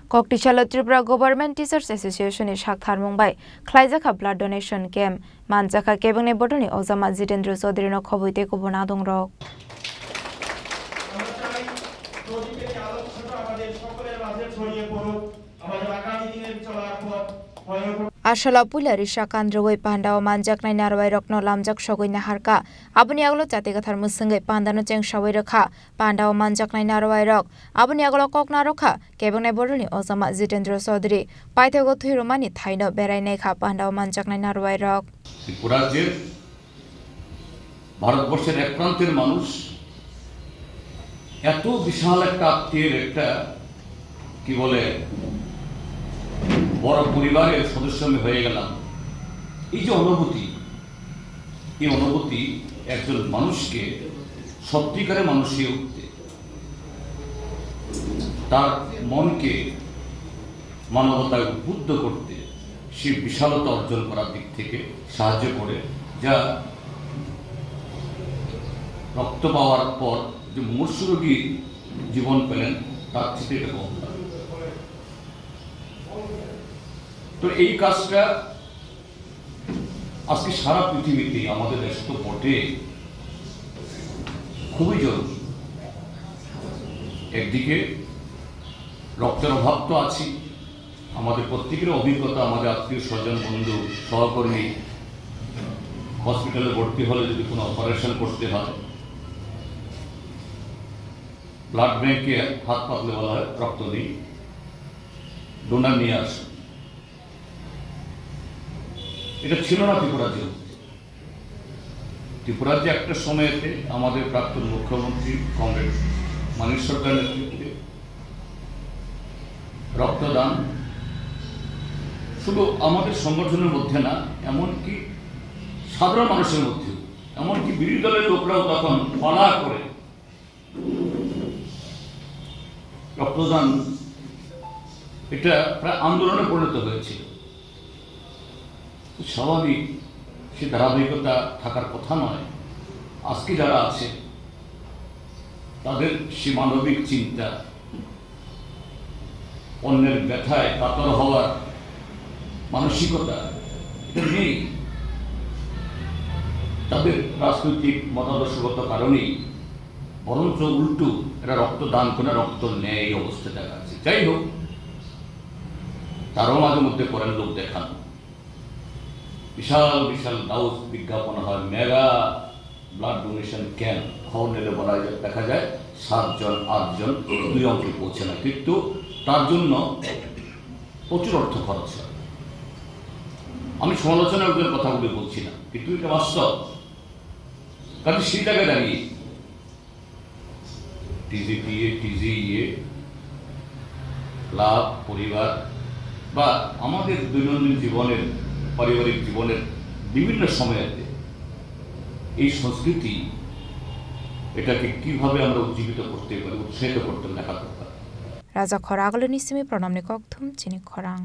Koktichalo Tripura Government Teachers Association is Shak Mumbai, Klaizaka Blood Donation Camp, Manjaka Kebane Botany, Ozama Zitendra Sodrino Kobuite Kubonadong Rock. Ashala Pulari Shakandraway Panda Manjak Nainawai Rokno Lamjak Shogoi Naharka, Abuniaglo Tatikathar Musungai Pandano Cheng Shawai Rokha, Panda Manjak Nainawai Rok, Abuniaglo Kokna Rokha, Kebane Boroni Ozama Zitendra Sodri, Paitago Thirumani Thaino Berai Nekha Panda Manjak Nainawai Rok. ত্রিপুরাজ্যের ভারতবর্ষের এক প্রান্তের মানুষ এত বিশাল একটা আত্মীয়ের একটা কি বলে বড় পরিবারের সদস্য আমি হয়ে গেলাম। এই যে অনুভূতি একজন মানুষকে সত্যিকারে মানুষে উঠতে, তার মনকে মানবতায় উদ্বুদ্ধ করতে, সেই বিশালতা অর্জন করার দিক থেকে সাহায্য করে, যা রক্ত পাওয়ার পর যে মুমূর্ষু রোগী জীবন পেলেন তার থেকে এটা কম। তো এই কাজটা আজকে সারা পৃথিবীতে আমাদের দেশ তো বটে খুবই জরুরি। একদিকে রক্তের অভাব তো আছে, আমাদের প্রত্যেকের অভিজ্ঞতা, আমাদের আত্মীয় স্বজন বন্ধু সহকর্মী হসপিটালে ভর্তি হলে যদি কোনো অপারেশন করতে হয়, ব্লাড ব্যাংকে হাত পাতলে বলা হয় রক্ত দিই, ডোনার নিয়ে আসে। এটা ছিল না ত্রিপুরার যে একটা সময়েতে আমাদের প্রাক্তন মুখ্যমন্ত্রী কংগ্রেস মানিক সরকার নেতৃত্বে রক্তদান শুধু আমাদের সংগঠনের মধ্যে না, এমনকি সাধারণ মানুষের মধ্যেও, এমনকি বিরোধী দলের লোকরাও তখন পালা করে রক্তদান, এটা প্রায় আন্দোলনে পরিণত হয়েছিল। স্বাভাবিক সে ধারাবাহিকতা থাকার কথা নয়। আজকে যারা আছে তাদের সে মানবিক চিন্তা, অন্যের ব্যথায় কাতর হওয়ার মানসিকতা এটা নেই। তাদের রাজনৈতিক মতাদর্শগত কারণেই বরঞ্চ উল্টো এরা রক্তদান করে রক্ত নেয়, এই অবস্থা দেখা আছে। যাই হোক, তারও মাঝে মধ্যে করেন লোক দেখান, বিশাল বিশাল দাউস বিজ্ঞাপন হয়, মেগা ব্লাড ডোনেশন ক্যাম্প, খবর নিলে বলা যায়, দেখা যায় 7 জন 8 জন 2 অঙ্কে পৌঁছে না, কিন্তু তার জন্য প্রচুর অর্থ খরচ হয়। আমি সমালোচনার ওদের কথাগুলি বলছি না, কিন্তু এটা বাস্তব। কারণ সেই জায়গায় দাঁড়িয়ে টিজিইএ লাভ পরিবার বা আমাদের দৈনন্দিন জীবনের পারিবারিক জীবনের বিভিন্ন সময়েতে এই সংস্কৃতি, এটাকে কিভাবে আমরা উজ্জীবিত করতে পারি, উৎসাহিত করতে দেখা দরকার। রাজা খরাগলে নিসিমি প্রণামনি ককথুম চিনি খরাং।